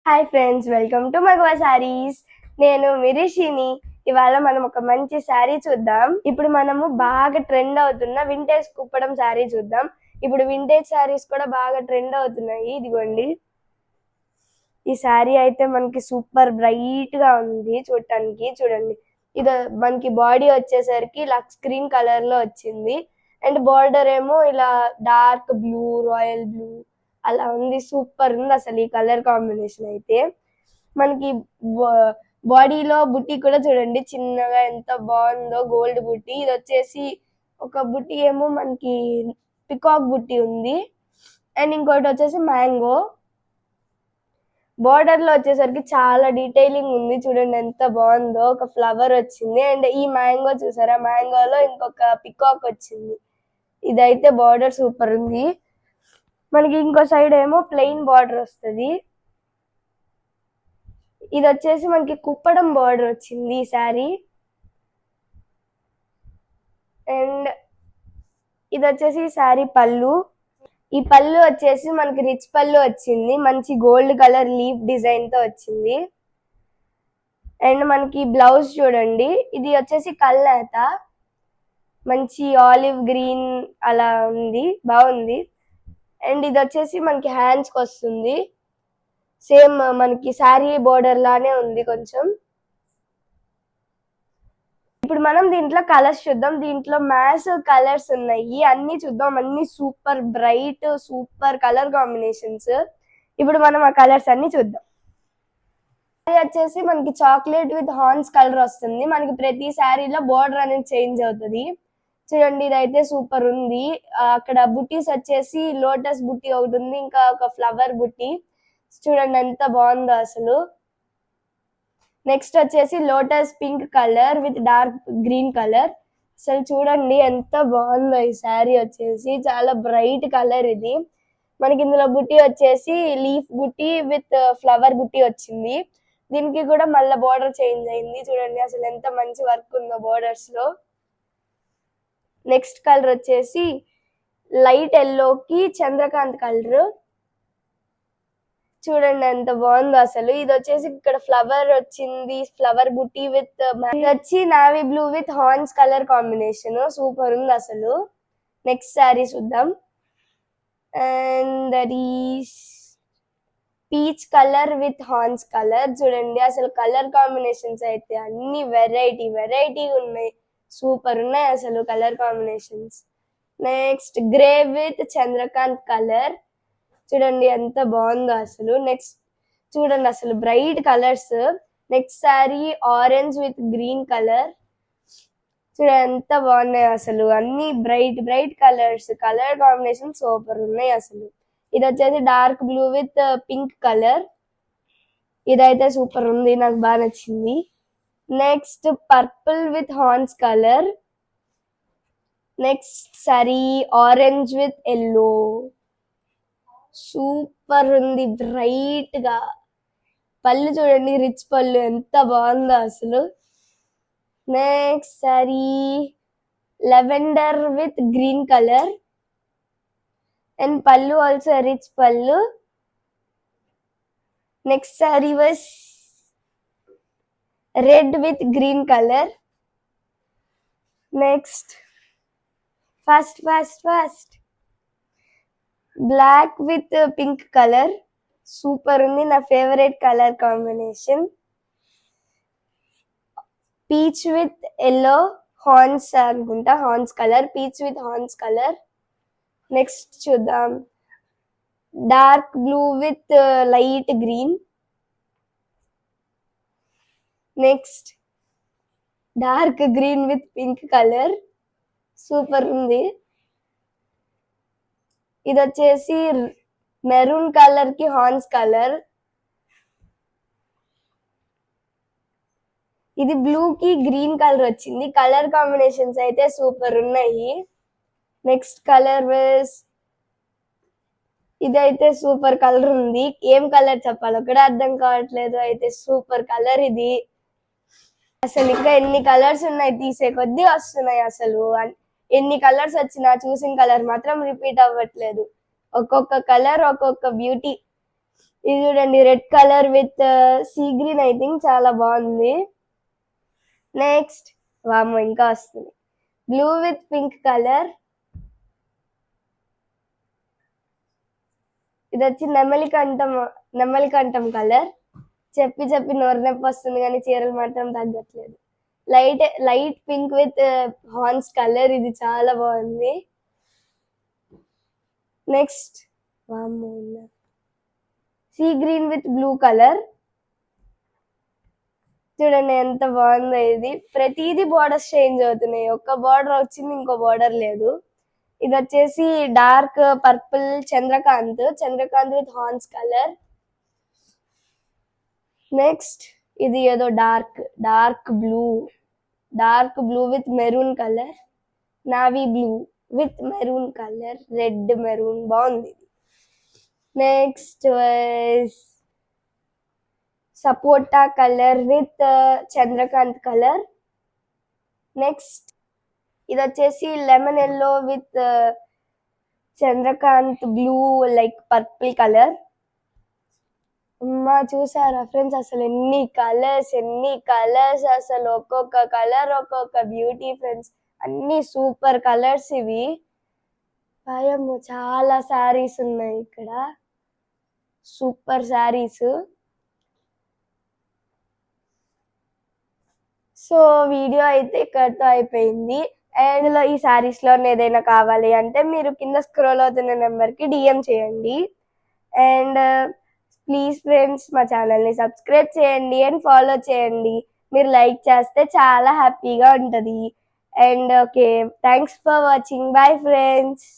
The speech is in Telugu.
హాయ్ ఫ్రెండ్స్, వెల్కమ్ టు మగవా సారీస్. నేను మిరిషిని. ఇవాళ మనం ఒక మంచి శారీ చూద్దాం. ఇప్పుడు మనము బాగా ట్రెండ్ అవుతున్న వింటేజ్ కుప్పడం శారీ చూద్దాం. ఇప్పుడు వింటేజ్ శారీస్ కూడా బాగా ట్రెండ్ అవుతున్నాయి. ఇదిగోండి, ఈ శారీ అయితే మనకి సూపర్ బ్రైట్ గా ఉంది చూడటానికి. చూడండి, ఇది మనకి బాడీ వచ్చేసరికి లక్స్ గ్రీన్ కలర్ లో వచ్చింది. అండ్ బార్డర్ ఏమో ఇలా డార్క్ బ్లూ, రాయల్ బ్లూ అలా ఉంది. సూపర్ ఉంది అసలు ఈ కలర్ కాంబినేషన్ అయితే. మనకి బాడీలో బుట్టి కూడా చూడండి, చిన్నగా ఎంత బాగుందో, గోల్డ్ బుట్టి. ఇది వచ్చేసి ఒక బుట్టి ఏమో మనకి పికాక్ బుట్టి ఉంది, అండ్ ఇంకోటి వచ్చేసి మ్యాంగో. బార్డర్ లో వచ్చేసరికి చాలా డీటెయిలింగ్ ఉంది, చూడండి ఎంత బాగుందో. ఒక ఫ్లవర్ వచ్చింది, అండ్ ఈ మ్యాంగో చూసారా, మ్యాంగోలో ఇంకొక పికాక్ వచ్చింది. ఇదైతే బార్డర్ సూపర్ ఉంది. మనకి ఇంకో సైడ్ ఏమో ప్లెయిన్ బార్డర్ వస్తుంది. ఇది వచ్చేసి మనకి కుప్పడం బార్డర్ వచ్చింది ఈ శారీ. అండ్ ఇది వచ్చేసి శారీ పళ్ళు. ఈ పళ్ళు వచ్చేసి మనకి రిచ్ పళ్ళు వచ్చింది, మంచి గోల్డ్ కలర్ లీఫ్ డిజైన్ తో వచ్చింది. అండ్ మనకి బ్లౌజ్ చూడండి, ఇది వచ్చేసి కల్నేత, మంచి ఆలివ్ గ్రీన్ అలా ఉంది, బాగుంది. అండ్ ఇది వచ్చేసి మనకి హ్యాండ్స్ కి వస్తుంది, సేమ్ మనకి శారీ బోర్డర్ లానే ఉంది కొంచెం. ఇప్పుడు మనం దీంట్లో కలర్స్ చూద్దాం. దీంట్లో మ్యాస్ కలర్స్ ఉన్నాయి, అన్ని చూద్దాం. అన్ని super bright, super colour combinations. ఇప్పుడు మనం ఆ కలర్స్ అన్ని చూద్దాం. ఇది వచ్చేసి మనకి చాక్లెట్ విత్ హార్న్స్ కలర్ వస్తుంది. మనకి ప్రతి శారీలో బోర్డర్ అనేది చేంజ్ అవుతుంది. చూడండి, ఇదైతే సూపర్ ఉంది. అక్కడ బుట్టీస్ వచ్చేసి లోటస్ బుట్టి ఒకటి ఉంది, ఇంకా ఒక ఫ్లవర్ బుట్టి. చూడండి ఎంత బాగుందో అసలు. నెక్స్ట్ వచ్చేసి lotus pink colour with dark green colour. అసలు చూడండి ఎంత బాగుందో ఈ శారీ వచ్చేసి, చాలా బ్రైట్ కలర్ ఇది. మనకి ఇందులో బుట్టి వచ్చేసి లీఫ్ బుట్టి విత్ ఫ్లవర్ బుట్టి వచ్చింది. దీనికి కూడా మళ్ళీ బోర్డర్ చేంజ్ అయింది. చూడండి అసలు ఎంత మంచి వర్క్ ఉందో బోర్డర్స్ లో. నెక్స్ట్ కలర్ వచ్చేసి లైట్ ఎల్లోకి చంద్రకాంత్ కలర్. చూడండి ఎంత బాగుందో అసలు. ఇది వచ్చేసి ఇక్కడ ఫ్లవర్ వచ్చింది, ఫ్లవర్ బుట్టి విత్ వచ్చి navy blue with horns colour combination. Super ఉంది అసలు. నెక్స్ట్ శారీ చూద్దాం. And that is peach colour with horns colour. చూడండి అసలు కలర్ కాంబినేషన్స్ అయితే అన్ని వెరైటీ ఉన్నాయి, సూపర్ ఉన్నాయి అసలు colour combinations. Next grey with Chandrakant colour. చూడండి ఎంత బాగుందో అసలు. నెక్స్ట్ చూడండి అసలు bright colours. Next sari orange with green colour. చూడండి ఎంత బాగున్నాయి అసలు, అన్ని bright colours. Colour combination super ఉన్నాయి అసలు. ఇది వచ్చేసి dark blue with pink colour. ఇదైతే సూపర్ ఉంది, నాకు బాగా నచ్చింది. Next purple with horns colour. Next sari orange with yellow. Super ఉంది, బ్రైట్ గా. పళ్ళు చూడండి, రిచ్ పళ్ళు ఎంత బాగుందో అసలు. Next sari lavender with green colour, and పళ్ళు ఆల్సో రిచ్ పళ్ళు. Next sari was red with green colour. Next fast black with pink colour. Super ఉంది, నా favourite colour combination. Peach with yellow horns అనుకుంటా, horns colour, peach with horns colour. Next చూద్దాం, dark blue with light green. Next dark green with pink colour. Super ఉంది. ఇది వచ్చేసి మెరూన్ కలర్ కి హార్న్స్ కలర్. ఇది బ్లూ కి గ్రీన్ కలర్ వచ్చింది. కలర్ కాంబినేషన్స్ అయితే సూపర్ ఉన్నాయి. నెక్స్ట్ కలర్ వేస్, ఇదైతే సూపర్ కలర్ ఉంది. ఏం కలర్ చెప్పాలో కూడా అర్థం కావట్లేదు. అయితే సూపర్ కలర్ ఇది. అసలు ఇంకా ఎన్ని కలర్స్ ఉన్నాయి, తీసే కొద్దీ వస్తున్నాయి. అసలు ఎన్ని కలర్స్ వచ్చినా చూసిన కలర్ మాత్రం రిపీట్ అవ్వట్లేదు. ఒక్కొక్క కలర్ ఒక్కొక్క బ్యూటీ. ఇది చూడండి, red colour with sea green, I think చాలా బాగుంది. నెక్స్ట్ వామ్మో ఇంకా వస్తుంది, బ్లూ విత్ పింక్ కలర్. ఇది వచ్చి నెమలికంఠం కలర్. చెప్పి చెప్పి నోరు నొప్పి వస్తుంది కానీ చీరలు మాత్రం తగ్గట్లేదు. Light pink with horns colour, ఇది చాలా బాగుంది. నెక్స్ట్ వామ్మో sea green with blue colour. చూడండి ఎంత బాగుందో ఇది. ప్రతిదీ బోర్డర్స్ చేంజ్ అవుతున్నాయి, ఒక్క బార్డర్ వచ్చింది ఇంకో బార్డర్ లేదు. ఇది వచ్చేసి డార్క్ పర్పుల్ చంద్రకాంత్ విత్ హార్న్స్ కలర్. నెక్స్ట్ ఇది ఏదో dark blue with maroon colour, navy blue with maroon colour, red maroon, బాగుంది. నెక్స్ట్ సపోటా colour with Chandrakant colour. Next ఇది వచ్చేసి లెమన్ ఎల్లో విత్ చంద్రకాంత్ బ్లూ లైక్ పర్పుల్ కలర్. అమ్మా చూసారా ఫ్రెండ్స్, అసలు ఎన్ని కలర్స్, అసలు ఒక్కొక్క కలర్ ఒక్కొక్క బ్యూటీ ఫ్రెండ్స్, అన్ని సూపర్ కలర్స్ ఇవి. భయము చాలా శారీస్ ఉన్నాయి ఇక్కడ, సూపర్ శారీస్. సో వీడియో అయితే ఇక్కడతో అయిపోయింది. అండ్ ఈ శారీస్ లో ఏదైనా కావాలి అంటే మీరు కింద స్క్రోల్ అవుతున్న నెంబర్ కి డిఎం చేయండి. అండ్ ప్లీజ్ ఫ్రెండ్స్ మా ఛానల్ని సబ్స్క్రైబ్ చేయండి అండ్ ఫాలో చేయండి. మీరు లైక్ చేస్తే చాలా హ్యాపీగా ఉంటుంది. And okay, thanks for watching. Bye friends.